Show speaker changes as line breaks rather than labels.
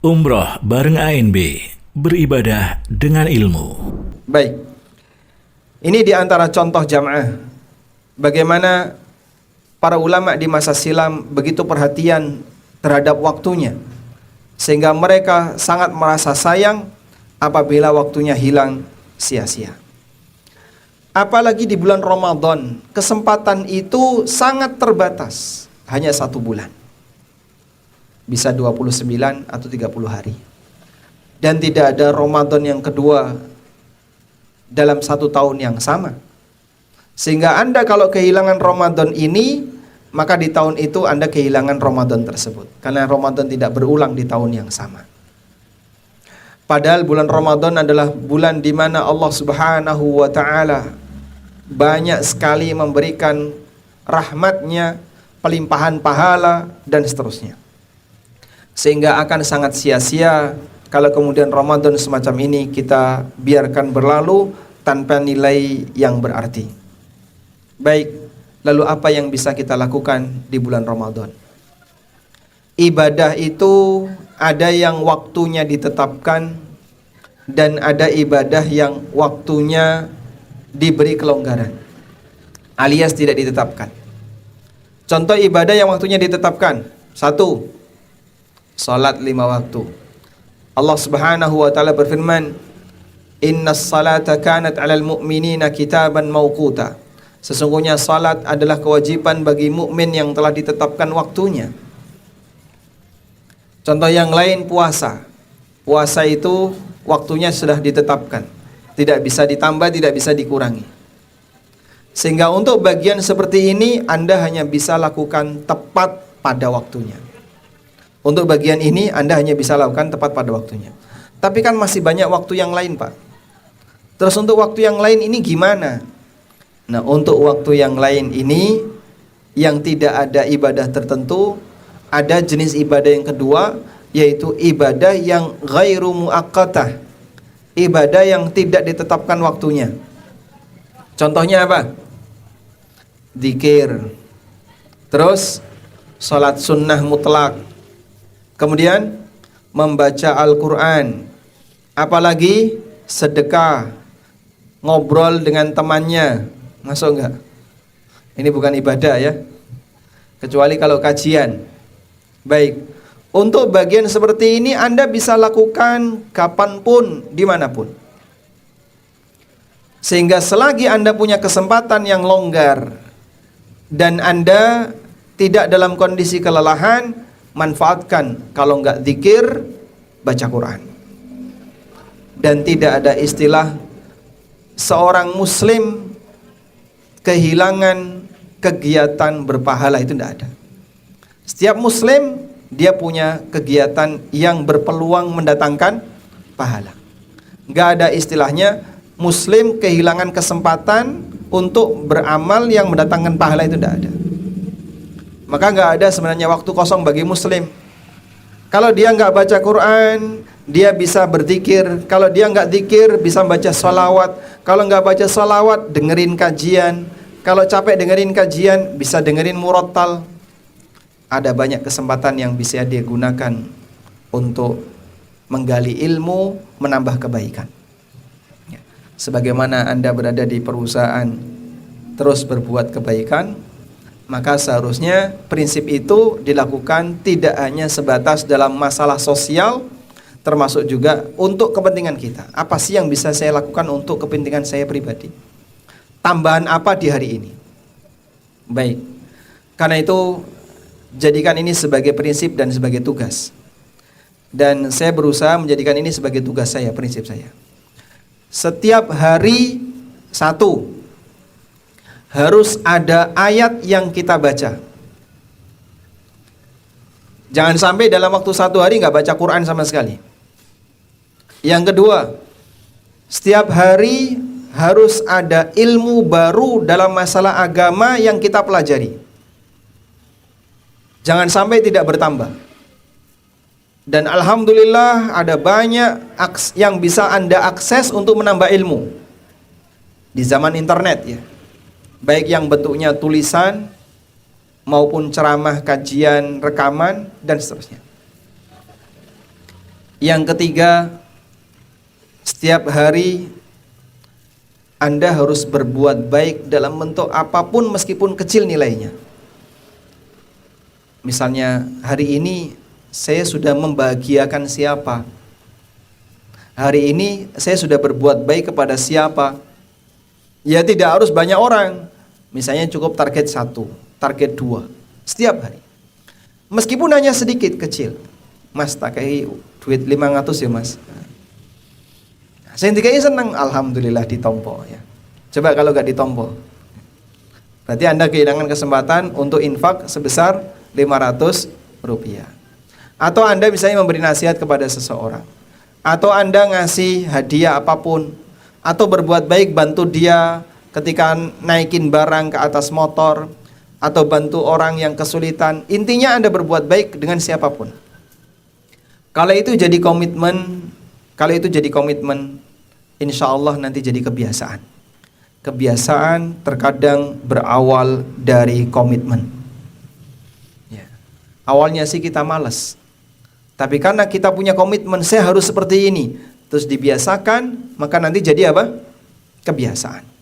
Umroh bareng ANB, beribadah dengan ilmu.
Baik, ini di antara contoh jamaah bagaimana para ulama di masa silam begitu perhatian terhadap waktunya, sehingga mereka sangat merasa sayang apabila waktunya hilang sia-sia. Apalagi di bulan Ramadan, kesempatan itu sangat terbatas, hanya 1 bulan. Bisa 29 atau 30 hari. Dan tidak ada Ramadan yang kedua dalam 1 tahun yang sama. Sehingga Anda kalau kehilangan Ramadan ini, maka di tahun itu Anda kehilangan Ramadan tersebut. Karena Ramadan tidak berulang di tahun yang sama. Padahal bulan Ramadan adalah bulan di mana Allah Subhanahu wa ta'ala banyak sekali memberikan rahmatnya, pelimpahan pahala, dan seterusnya. Sehingga akan sangat sia-sia kalau kemudian Ramadan semacam ini kita biarkan berlalu tanpa nilai yang berarti. Baik, lalu apa yang bisa kita lakukan di bulan Ramadan? Ibadah itu ada yang waktunya ditetapkan dan ada ibadah yang waktunya diberi kelonggaran alias tidak ditetapkan. Contoh ibadah yang waktunya ditetapkan: 1. Salat 5 waktu. Allah Subhanahu wa ta'ala berfirman, "Innas salata kanat 'alal mu'minina kitaban mauquta." Sesungguhnya salat adalah kewajiban bagi mukmin yang telah ditetapkan waktunya. Contoh yang lain, puasa. Puasa itu waktunya sudah ditetapkan, tidak bisa ditambah, tidak bisa dikurangi. Sehingga untuk bagian seperti ini Anda hanya bisa lakukan tepat pada waktunya. Untuk bagian ini Anda hanya bisa lakukan tepat pada waktunya. Tapi kan masih banyak waktu yang lain, Pak. Terus untuk waktu yang lain ini gimana? Nah, untuk waktu yang lain ini yang tidak ada ibadah tertentu, ada jenis ibadah yang kedua, yaitu ibadah yang ghairu muaqqatah. Ibadah yang tidak ditetapkan waktunya. Contohnya apa? Dzikir. Terus salat sunnah mutlak. Kemudian membaca Al-Quran. Apalagi sedekah, ngobrol dengan temannya. Masuk enggak? Ini bukan ibadah ya, kecuali kalau kajian. Baik, untuk bagian seperti ini Anda bisa lakukan kapanpun, dimanapun. Sehingga selagi Anda punya kesempatan yang longgar dan Anda tidak dalam kondisi kelelahan, manfaatkan. Kalau enggak zikir, baca Quran. Dan tidak ada istilah seorang muslim kehilangan kegiatan berpahala, itu tidak ada. Setiap muslim dia punya kegiatan yang berpeluang mendatangkan pahala. Enggak ada istilahnya muslim kehilangan kesempatan untuk beramal yang mendatangkan pahala, itu tidak ada. Maka enggak ada sebenarnya waktu kosong bagi muslim. Kalau dia enggak baca Quran, dia bisa berzikir. Kalau dia enggak zikir, bisa baca sholawat. Kalau enggak baca sholawat, dengerin kajian. Kalau capek dengerin kajian, bisa dengerin murattal. Ada banyak kesempatan yang bisa dia gunakan untuk menggali ilmu, menambah kebaikan. Sebagaimana Anda berada di perusahaan terus berbuat kebaikan, maka seharusnya prinsip itu dilakukan tidak hanya sebatas dalam masalah sosial, termasuk juga untuk kepentingan kita. Apa sih yang bisa saya lakukan untuk kepentingan saya pribadi? Tambahan apa di hari ini? Baik, karena itu jadikan ini sebagai prinsip dan sebagai tugas. Dan saya berusaha menjadikan ini sebagai tugas saya, prinsip saya. Setiap hari 1, harus ada ayat yang kita baca. Jangan sampai dalam waktu 1 hari nggak baca Quran sama sekali. Yang kedua, setiap hari harus ada ilmu baru dalam masalah agama yang kita pelajari. Jangan sampai tidak bertambah. Dan alhamdulillah ada banyak yang bisa Anda akses untuk menambah ilmu di zaman internet ya. Baik yang bentuknya tulisan maupun ceramah, kajian, rekaman dan seterusnya. Yang ketiga, setiap hari Anda harus berbuat baik dalam bentuk apapun meskipun kecil nilainya. Misalnya, hari ini saya sudah membahagiakan siapa? Hari ini saya sudah berbuat baik kepada siapa? Ya tidak harus banyak orang. Misalnya cukup target 1, target 2 setiap hari. Meskipun hanya sedikit kecil. Mas tak kayak duit 500 ya mas. Saya intinya senang, alhamdulillah ditompo ya. Coba kalau gak ditompo, berarti Anda kehilangan kesempatan untuk infak sebesar 500 rupiah. Atau Anda misalnya memberi nasihat kepada seseorang, atau Anda ngasih hadiah apapun, atau berbuat baik bantu dia ketika naikin barang ke atas motor, atau bantu orang yang kesulitan. Intinya Anda berbuat baik dengan siapapun. Kalau itu jadi komitmen, insya Allah nanti jadi kebiasaan. Kebiasaan terkadang berawal dari komitmen. Ya. Awalnya sih kita malas, tapi karena kita punya komitmen, saya harus seperti ini, terus dibiasakan, maka nanti jadi apa? Kebiasaan.